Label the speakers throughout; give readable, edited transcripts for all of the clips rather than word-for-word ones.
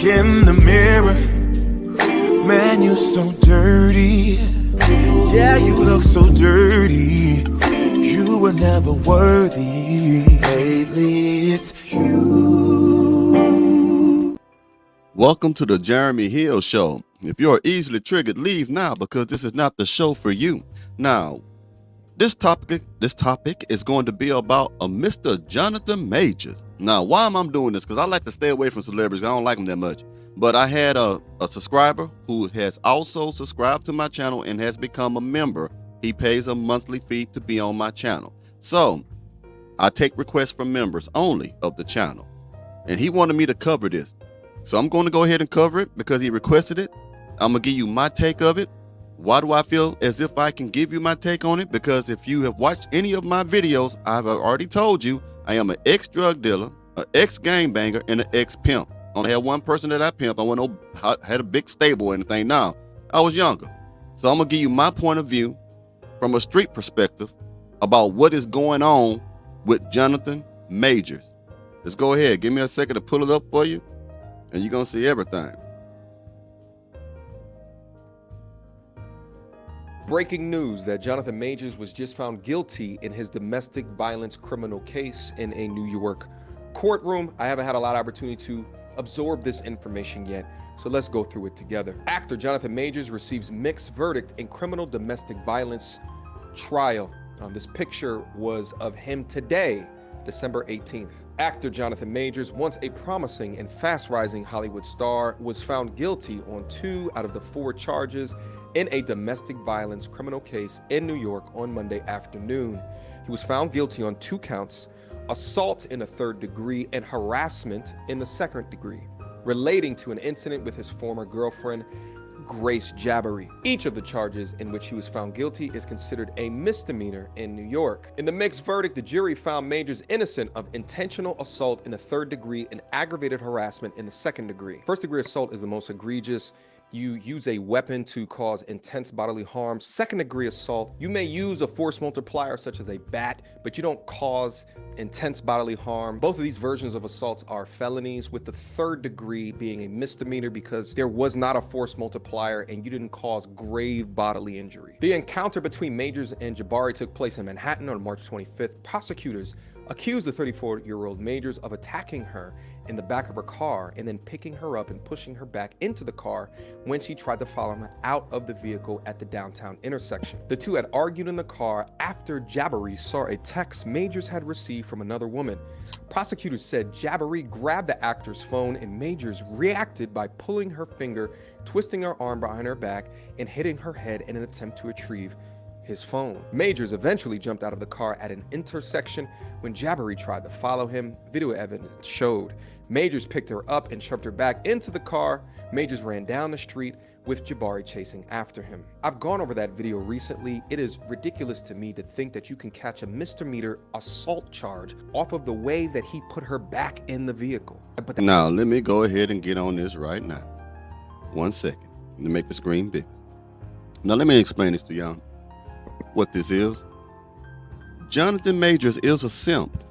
Speaker 1: in the mirror. Man, you're so dirty. Yeah, you look so dirty. You were never worthy. Lately, it's you.
Speaker 2: Welcome to the Jeremy Hill Show. If you're easily triggered, leave now because this is not the show for you. Now, this topic is going to be about a Mr. Jonathan Majors. Now, why am I doing this? Because I like to stay away from celebrities. I don't like them that much. But I had a subscriber who has also subscribed to my channel and has become a member. He pays a monthly fee to be on my channel. So I take requests from members only of the channel. And he wanted me to cover this. So I'm going to go ahead and cover it because he requested it. I'm going to give you my take of it. Why do I feel as if I can give you my take on it? Because if you have watched any of my videos, I've already told you I am an ex-drug dealer, an ex-gangbanger, and an ex-pimp. I only had one person that I pimped. I had a big stable or anything. Now, I was younger. So I'm going to give you my point of view from a street perspective about what is going on with Jonathan Majors. Let's go ahead. Give me a second to pull it up for you, and you're going to see everything.
Speaker 3: Breaking news that Jonathan Majors was just found guilty in his domestic violence criminal case in a New York courtroom. I haven't had a lot of opportunity to absorb this information yet, so let's go through it together. Actor Jonathan Majors receives mixed verdict in criminal domestic violence trial. This picture was of him today, December 18th. Actor Jonathan Majors, once a promising and fast-rising Hollywood star, was found guilty on 2 out of the 4 charges in a domestic violence criminal case in New York on Monday afternoon. He was found guilty on 2 counts: assault in the 3rd degree and harassment in the 2nd degree, relating to an incident with his former girlfriend, Grace Jabbery. Each of the charges in which he was found guilty is considered a misdemeanor in New York. In the mixed verdict, the jury found Majors innocent of intentional assault in the 3rd degree and aggravated harassment in the 2nd degree. 1st degree assault is the most egregious. You use a weapon to cause intense bodily harm. 2nd degree assault, you may use a force multiplier such as a bat, but you don't cause intense bodily harm. Both of these versions of assaults are felonies, with the 3rd degree being a misdemeanor because there was not a force multiplier and you didn't cause grave bodily injury. The encounter between Majors and Jabari took place in Manhattan on March 25th. Prosecutors accused the 34-year-old Majors of attacking her in the back of her car and then picking her up and pushing her back into the car when she tried to follow him out of the vehicle at the downtown intersection. The two had argued in the car after Jabbery saw a text Majors had received from another woman. Prosecutors said Jabbery grabbed the actor's phone and Majors reacted by pulling her finger, twisting her arm behind her back, and hitting her head in an attempt to retrieve his phone. Majors eventually jumped out of the car at an intersection when Jabbery tried to follow him. Video evidence showed Majors picked her up and shoved her back into the car. Majors ran down the street with Jabari chasing after him. I've gone over that video recently. It is ridiculous to me to think that you can catch a misdemeanor assault charge off of the way that he put her back in the vehicle. But
Speaker 2: Now, let me go ahead and get on this right now. 1 second. Let me make the screen bigger. Now, let me explain this to y'all. What this is. Jonathan Majors is a simp.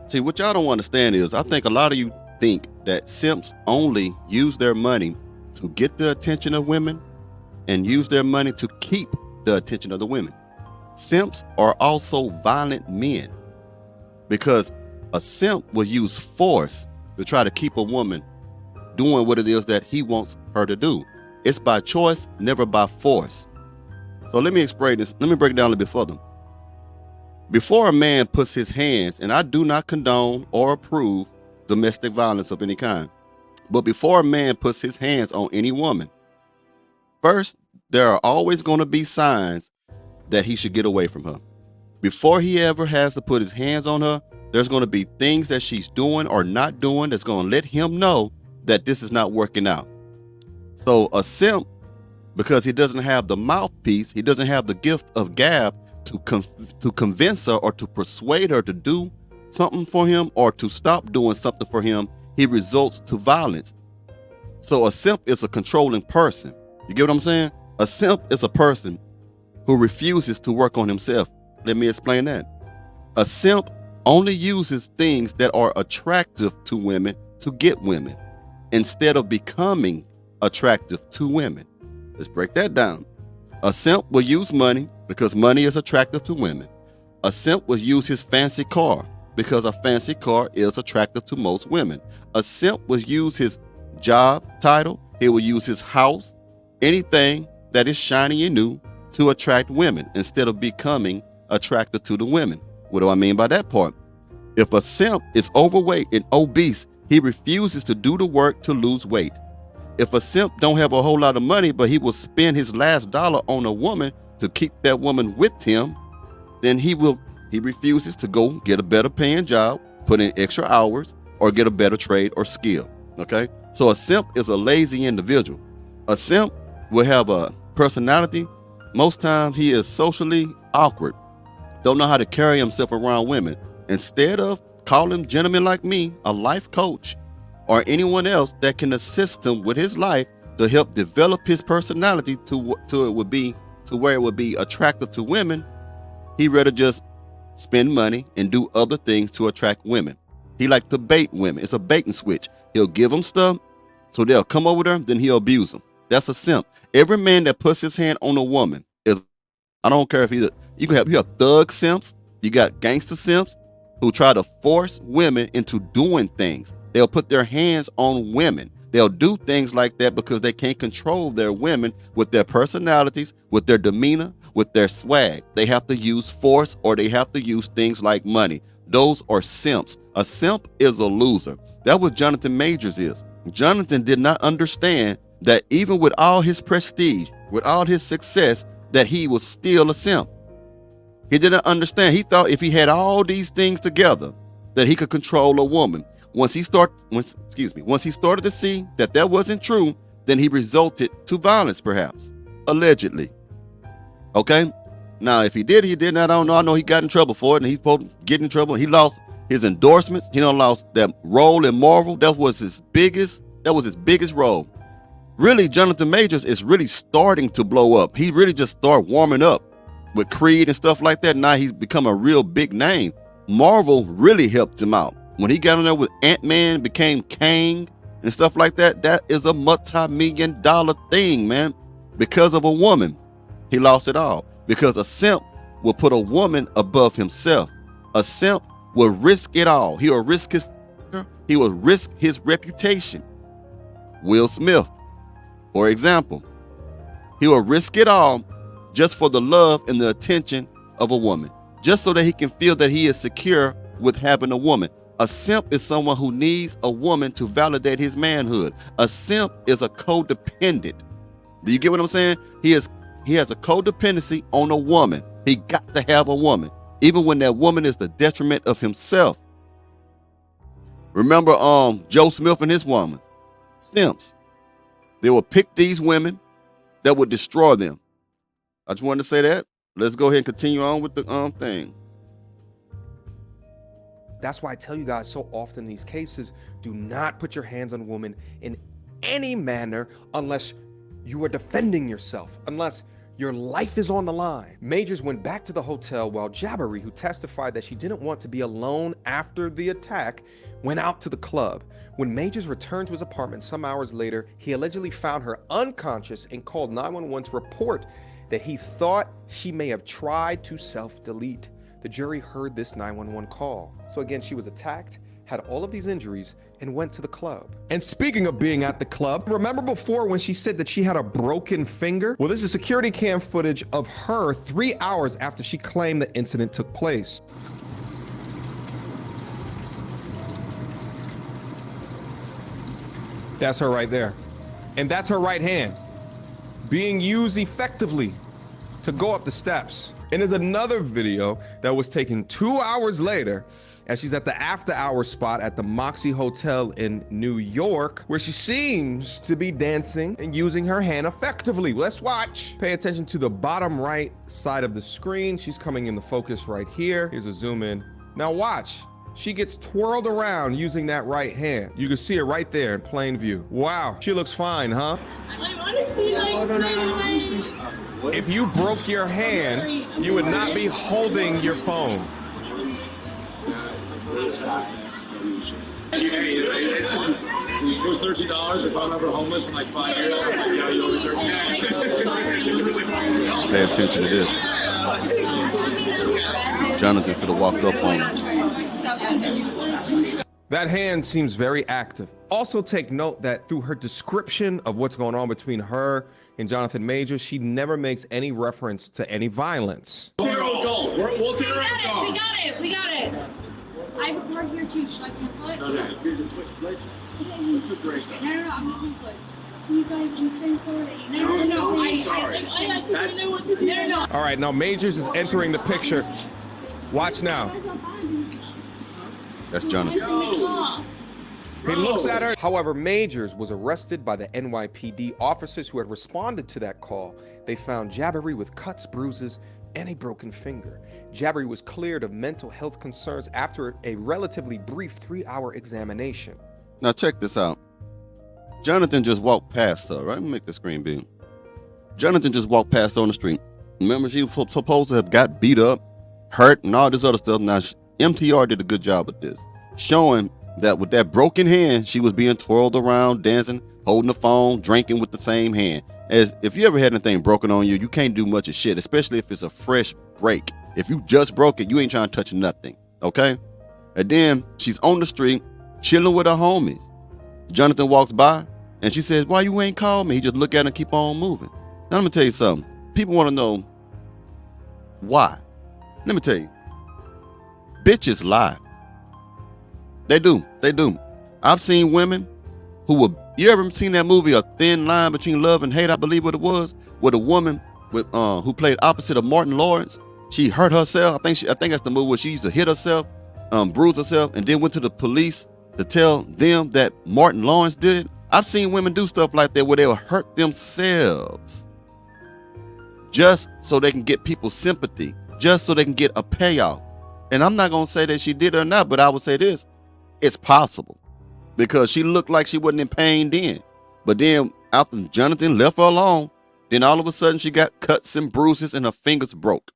Speaker 2: See, what y'all don't understand is, I think a lot of you think that simps only use their money to get the attention of women and use their money to keep the attention of the women. Simps are also violent men because a simp will use force to try to keep a woman doing what it is that he wants her to do. It's by choice, never by force. So let me explain this. Let me break it down a little bit further. Before a man puts his hands, and I do not condone or approve domestic violence of any kind, but before a man puts his hands on any woman, first, there are always going to be signs that he should get away from her. Before he ever has to put his hands on her, there's going to be things that she's doing or not doing that's going to let him know that this is not working out. So a simp, because he doesn't have the mouthpiece, he doesn't have the gift of gab to convince her or to persuade her to do something for him or to stop doing something for him, he resorts to violence. So a simp is a controlling person. You get what I'm saying? A simp is a person who refuses to work on himself. Let me explain that. A simp only uses things that are attractive to women to get women. instead of becoming attractive to women. Let's break that down. A simp will use money because money is attractive to women. A simp will use his fancy car because a fancy car is attractive to most women. A simp will use his job title. He will use his house, anything that is shiny and new to attract women instead of becoming attractive to the women. What do I mean by that part? If a simp is overweight and obese, he refuses to do the work to lose weight. If a simp don't have a whole lot of money, but he will spend his last dollar on a woman to keep that woman with him, then he refuses to go get a better paying job, put in extra hours, or get a better trade or skill. Okay? So a simp is a lazy individual. A simp will have a personality. Most times he is socially awkward. Don't know how to carry himself around women. Instead of calling gentlemen like me, a life coach, or anyone else that can assist him with his life to help develop his personality to where it would be attractive to women, he rather just spend money and do other things to attract women. He like to bait women. It's a bait and switch. He'll give them stuff so they'll come over there, then he'll abuse them. That's a simp. Every man that puts his hand on a woman is, I don't care if you have thug simps, you got gangster simps who try to force women into doing things. They'll put their hands on women. They'll do things like that because they can't control their women with their personalities, with their demeanor, with their swag. They have to use force or they have to use things like money. Those are simps. A simp is a loser. That's what Jonathan Majors is. Jonathan did not understand that even with all his prestige, with all his success, that he was still a simp. He didn't understand. He thought if he had all these things together, that he could control a woman. Once he started to see that that wasn't true, then he resorted to violence, perhaps, allegedly. Okay. Now, if he did, I don't know. I know he got in trouble for it, and he's supposed to get in trouble. He lost his endorsements. He lost that role in Marvel. That was his biggest role. Really, Jonathan Majors is really starting to blow up. He really just started warming up with Creed and stuff like that. Now he's become a real big name. Marvel really helped him out. When he got in there with Ant-Man, became Kang and stuff like that, that is a multi-million-dollar thing, man. Because of a woman, he lost it all. Because a simp will put a woman above himself. A simp will risk it all. He will risk his reputation. Will Smith, for example, he will risk it all just for the love and the attention of a woman, just so that he can feel that he is secure with having a woman. A simp is someone who needs a woman to validate his manhood. A simp is a codependent. Do you get what I'm saying? He has a codependency on a woman. He got to have a woman, even when that woman is the detriment of himself. Remember Joe Smith and his woman? Simps. They will pick these women that would destroy them. I just wanted to say that. Let's go ahead and continue on with the thing.
Speaker 3: That's why I tell you guys so often in these cases, do not put your hands on a woman in any manner unless you are defending yourself, unless your life is on the line. Majors went back to the hotel while Jabari, who testified that she didn't want to be alone after the attack, went out to the club. When Majors returned to his apartment some hours later, he allegedly found her unconscious and called 911 to report that he thought she may have tried to self-delete. The jury heard this 911 call. So again, she was attacked, had all of these injuries, and went to the club. And speaking of being at the club, remember before when she said that she had a broken finger? Well, this is security cam footage of her 3 hours after she claimed the incident took place. That's her right there. And that's her right hand being used effectively to go up the steps. And there's another video that was taken 2 hours later as she's at the after-hour spot at the Moxie Hotel in New York, where she seems to be dancing and using her hand effectively. Let's watch. Pay attention to the bottom right side of the screen. She's coming in the focus right here. Here's a zoom in. Now watch. She gets twirled around using that right hand. You can see her right there in plain view. Wow, she looks fine, huh? If you broke your hand, you would not be holding your phone.
Speaker 4: $13 if I'm ever homeless in like 5 years. I'm like, yeah, you owe me $13.
Speaker 2: Pay attention to this. Jonathan finna walk up on him.
Speaker 3: That hand seems very active. Also take note that through her description of what's going on between her and Jonathan Majors, she never makes any reference to any violence.
Speaker 4: We'll take her out golf.
Speaker 5: We got it. I work here too. Should I come foot?
Speaker 4: No, I'm not on foot.
Speaker 5: You guys can stand forward. No. No.
Speaker 3: All right, now Majors is entering the picture. Watch now.
Speaker 2: That's Jonathan.
Speaker 3: He looks at her. However, Majors was arrested by the NYPD officers who had responded to that call. They found Jabbery with cuts, bruises, and a broken finger. Jabbery was cleared of mental health concerns after a relatively brief 3-hour examination.
Speaker 2: Now check this out. Jonathan just walked past her, right? Let me make the screen big. Jonathan just walked past her on the street. Remember, she was supposed to have got beat up, hurt, and all this other stuff. Now, MTR did a good job with this, showing that with that broken hand, she was being twirled around, dancing, holding the phone, drinking with the same hand. As if you ever had anything broken on you, you can't do much of shit, especially if it's a fresh break. If you just broke it, you ain't trying to touch nothing, okay? And then she's on the street, chilling with her homies. Jonathan walks by, and she says, "Why you ain't called me?" He just look at her and keep on moving. Now, let me tell you something. People want to know why. Let me tell you. Bitches lie. They do. I've seen women who were, you ever seen that movie, A Thin Line Between Love and Hate, I believe what it was, with a woman with who played opposite of Martin Lawrence. She hurt herself. I think that's the movie where she used to hit herself, bruise herself, and then went to the police to tell them that Martin Lawrence did. I've seen women do stuff like that where they'll hurt themselves just so they can get people's sympathy, just so they can get a payout. And I'm not going to say that she did it or not, but I would say this. It's possible because she looked like she wasn't in pain then. But then after Jonathan left her alone, then all of a sudden she got cuts and bruises and her fingers broke.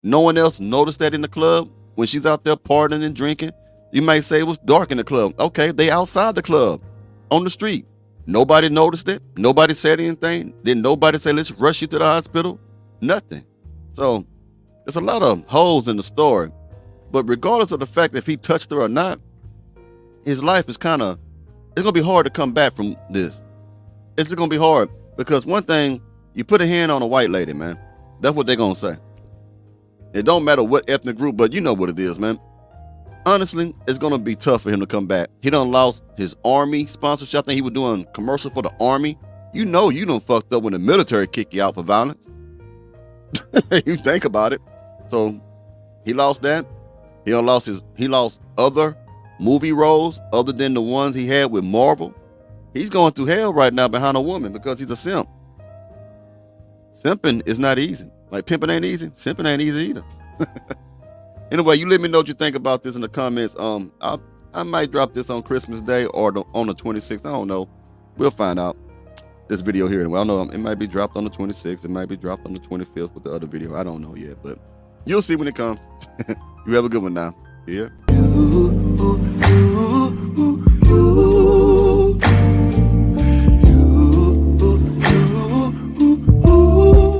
Speaker 2: No one else noticed that in the club when she's out there partying and drinking. You might say it was dark in the club. Okay, they outside the club on the street. Nobody noticed it. Nobody said anything. Then nobody said, "Let's rush you to the hospital." Nothing. So there's a lot of holes in the story. But regardless of the fact if he touched her or not, his life is it's going to be hard to come back from this. It's going to be hard because one thing, you put a hand on a white lady, man. That's what they're going to say. It don't matter what ethnic group, but you know what it is, man. Honestly, it's going to be tough for him to come back. He done lost his army sponsorship. I think he was doing commercial for the army. You know you done fucked up when the military kick you out for violence. You think about it. So he lost that. He lost other movie roles other than the ones he had with Marvel. He's going through hell right now behind a woman because he's a simp. Simping is not easy. Like pimping ain't easy. Simping ain't easy either. Anyway, you let me know what you think about this in the comments. I might drop this on Christmas Day or on the 26th. I don't know. We'll find out. This video here anyway. I know it might be dropped on the 26th. It might be dropped on the 25th with the other video. I don't know yet, but you'll see when it comes. You have a good one now. Yeah.